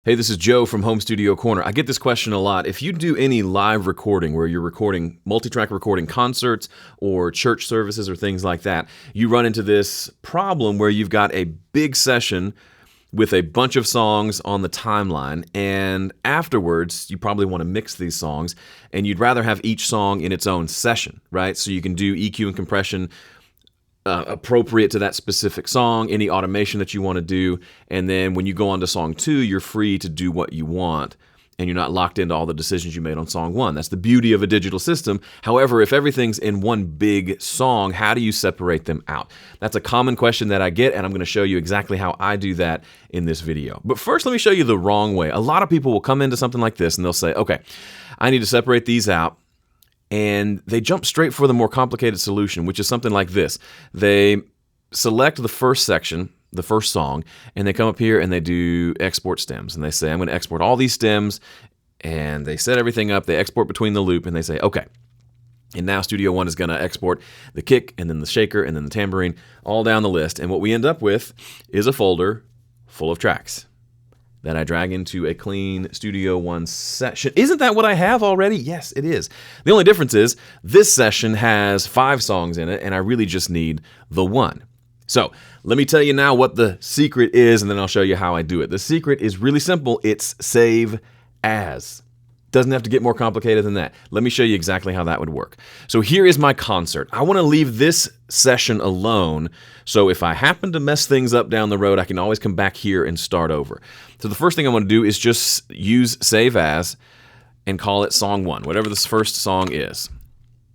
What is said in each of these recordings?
Hey, this is Joe from Home Studio Corner. I get this question a lot. If you do any live recording where you're recording, multi-track recording concerts or church services or things like that, you run into this problem where you've got a big session with a bunch of songs on the timeline, and afterwards, you probably want to mix these songs, and you'd rather have each song in its own session, right? So you can do EQ and compression appropriate to that specific song, any automation that you want to do, and then when you go on to song 2, you're free to do what you want, and you're not locked into all the decisions you made on song 1. That's the beauty of a digital system. However, if everything's in one big song, how do you separate them out? That's a common question that I get, and I'm going to show you exactly how I do that in this video. But first, let me show you the wrong way. A lot of people will come into something like this, and they'll say, okay, I need to separate these out. And they jump straight for the more complicated solution, which is something like this. They select the first section, the first song, and they come up here and they do export stems. And they say, I'm going to export all these stems. And they set everything up. They export between the loop and they say, okay. And now Studio One is going to export the kick and then the shaker and then the tambourine all down the list. And what we end up with is a folder full of tracks that I drag into a clean Studio One session. Isn't that what I have already? Yes, it is. The only difference is this session has 5 songs in it, and I really just need the one. So let me tell you now what the secret is, and then I'll show you how I do it. The secret is really simple. It's save as. Doesn't have to get more complicated than that. Let me show you exactly how that would work. So here is my concert. I want to leave this session alone, so if I happen to mess things up down the road, I can always come back here and start over. So the first thing I want to do is just use save as and call it song 1, whatever this first song is.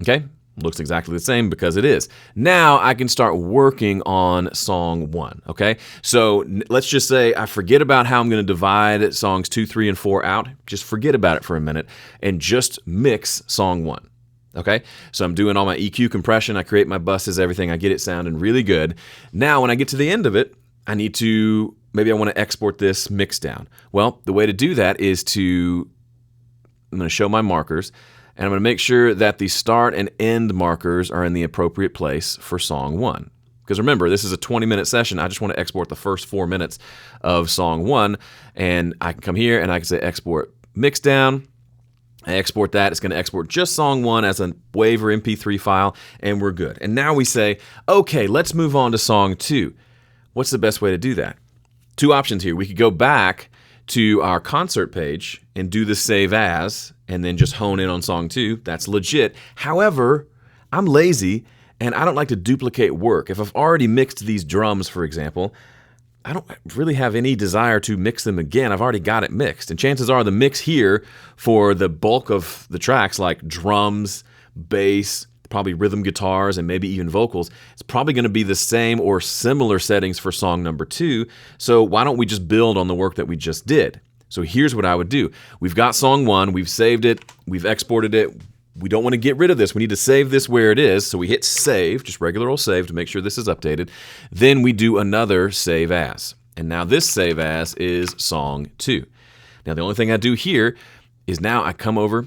Okay? Looks exactly the same because it is. Now I can start working on song 1, okay? So let's just say I forget about how I'm going to divide songs 2, 3, and 4 out. Just forget about it for a minute and just mix song 1, okay? So I'm doing all my EQ compression. I create my buses, everything. I get it sounding really good. Now when I get to the end of it, I need to, maybe I want to export this mix down. Well, the way to do that is I'm going to show my markers. And I'm going to make sure that the start and end markers are in the appropriate place for song 1. Because remember, this is a 20-minute session. I just want to export the first 4 minutes of song 1. And I can come here and I can say export mix down. I export that. It's going to export just song 1 as a WAV or MP3 file, and we're good. And now we say, okay, let's move on to song 2. What's the best way to do that? 2 options here. We could go back to our concert page and do the save as, and then just hone in on song 2. That's legit. However, I'm lazy and I don't like to duplicate work. If I've already mixed these drums, for example, I don't really have any desire to mix them again. I've already got it mixed. And chances are the mix here for the bulk of the tracks like drums, bass, probably rhythm guitars, and maybe even vocals, it's probably going to be the same or similar settings for song number 2. So why don't we just build on the work that we just did? So here's what I would do. We've got song 1, we've saved it, we've exported it. We don't want to get rid of this. We need to save this where it is. So we hit save, just regular old save to make sure this is updated. Then we do another save as. And now this save as is song 2. Now the only thing I do here is now I come over,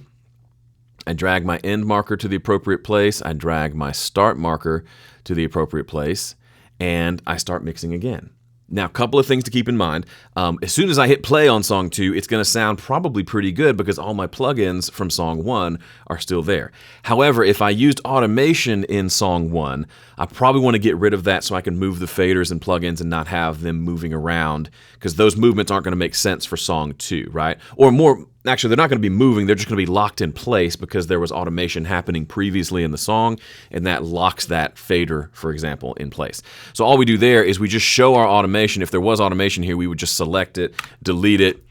I drag my end marker to the appropriate place, I drag my start marker to the appropriate place, and I start mixing again. Now, a couple of things to keep in mind. As soon as I hit play on song 2, it's going to sound probably pretty good because all my plugins from song 1 are still there. However, if I used automation in song 1, I probably want to get rid of that so I can move the faders and plugins and not have them moving around, because those movements aren't going to make sense for song 2, right? Or more, actually, they're not going to be moving. They're just going to be locked in place because there was automation happening previously in the song, and that locks that fader, for example, in place. So all we do there is we just show our automation. If there was automation here, we would just select it, delete it.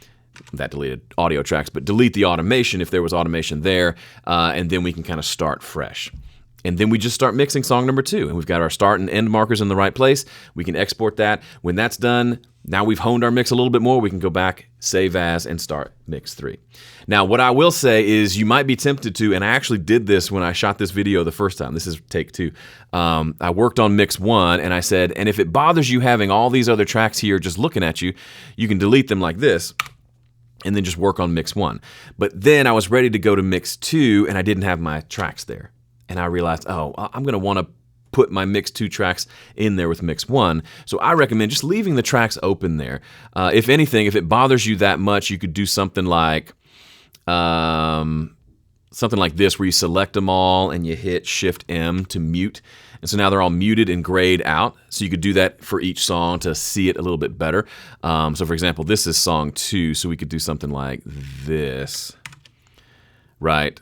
That deleted audio tracks, but delete the automation if there was automation there, and then we can kind of start fresh. And then we just start mixing song number 2, and we've got our start and end markers in the right place. We can export that. When that's done, now we've honed our mix a little bit more. We can go back, save as, and start mix 3. Now, what I will say is you might be tempted to, and I actually did this when I shot this video the first time. This is take 2. I worked on mix 1, and I said, and if it bothers you having all these other tracks here just looking at you, you can delete them like this, and then just work on mix 1. But then I was ready to go to mix 2, and I didn't have my tracks there. And I realized, oh, I'm going to want to put my mix 2 tracks in there with mix 1. So I recommend just leaving the tracks open there. If anything, if it bothers you that much, you could do something like this, where you select them all and you hit Shift M to mute. And so now they're all muted and grayed out. So you could do that for each song to see it a little bit better. So for example, this is song 2. So we could do something like this, right?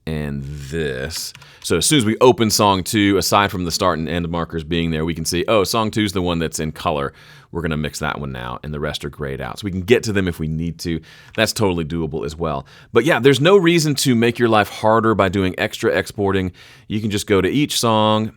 And this. So as soon as we open song 2, aside from the start and end markers being there, we can see, oh, song 2 is the one that's in color. We're going to mix that one now, and the rest are grayed out. So we can get to them if we need to. That's totally doable as well. But yeah, there's no reason to make your life harder by doing extra exporting. You can just go to each song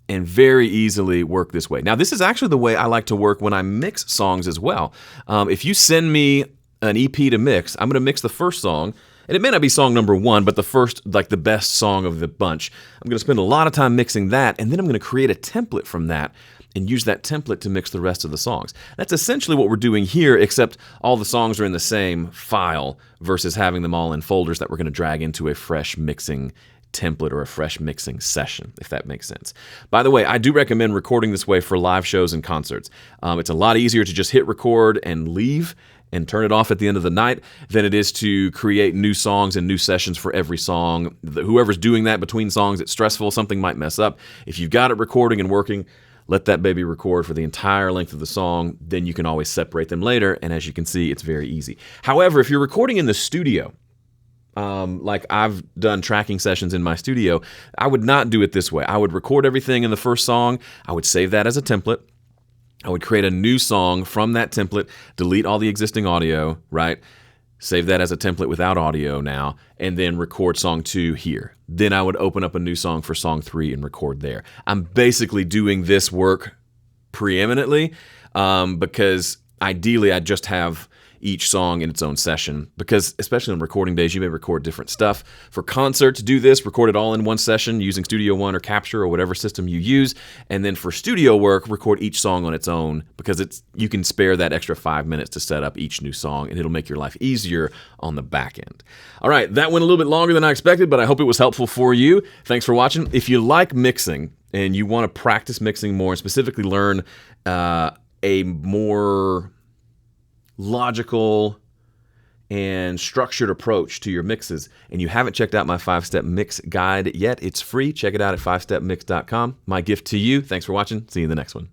and very easily work this way. Now, this is actually the way I like to work when I mix songs as well. If you send me an EP to mix, I'm going to mix the first song. And it may not be song number 1, but the first, like the best song of the bunch. I'm going to spend a lot of time mixing that, and then I'm going to create a template from that and use that template to mix the rest of the songs. That's essentially what we're doing here, except all the songs are in the same file versus having them all in folders that we're going to drag into a fresh mixing template or a fresh mixing session, if that makes sense. By the way, I do recommend recording this way for live shows and concerts. It's a lot easier to just hit record and leave and turn it off at the end of the night than it is to create new songs and new sessions for every song. Whoever's doing that between songs, it's stressful. Something might mess up. If you've got it recording and working, let that baby record for the entire length of the song. Then you can always separate them later. And as you can see, it's very easy. However, if you're recording in the studio, like I've done tracking sessions in my studio, I would not do it this way. I would record everything in the first song. I would save that as a template. I would create a new song from that template, delete all the existing audio, right? Save that as a template without audio now, and then record song 2 here. Then I would open up a new song for song 3 and record there. I'm basically doing this work preeminently because ideally I just have each song in its own session, because especially on recording days, you may record different stuff. For concerts, do this, record it all in one session using Studio One or Capture or whatever system you use. And then for studio work, record each song on its own, because you can spare that extra 5 minutes to set up each new song, and it'll make your life easier on the back end. All right, that went a little bit longer than I expected, but I hope it was helpful for you. Thanks for watching. If you like mixing and you want to practice mixing more and specifically learn a more logical and structured approach to your mixes, and you haven't checked out my 5-step mix guide yet, it's free. Check it out at 5stepmix.com. My gift to you. Thanks for watching. See you in the next one.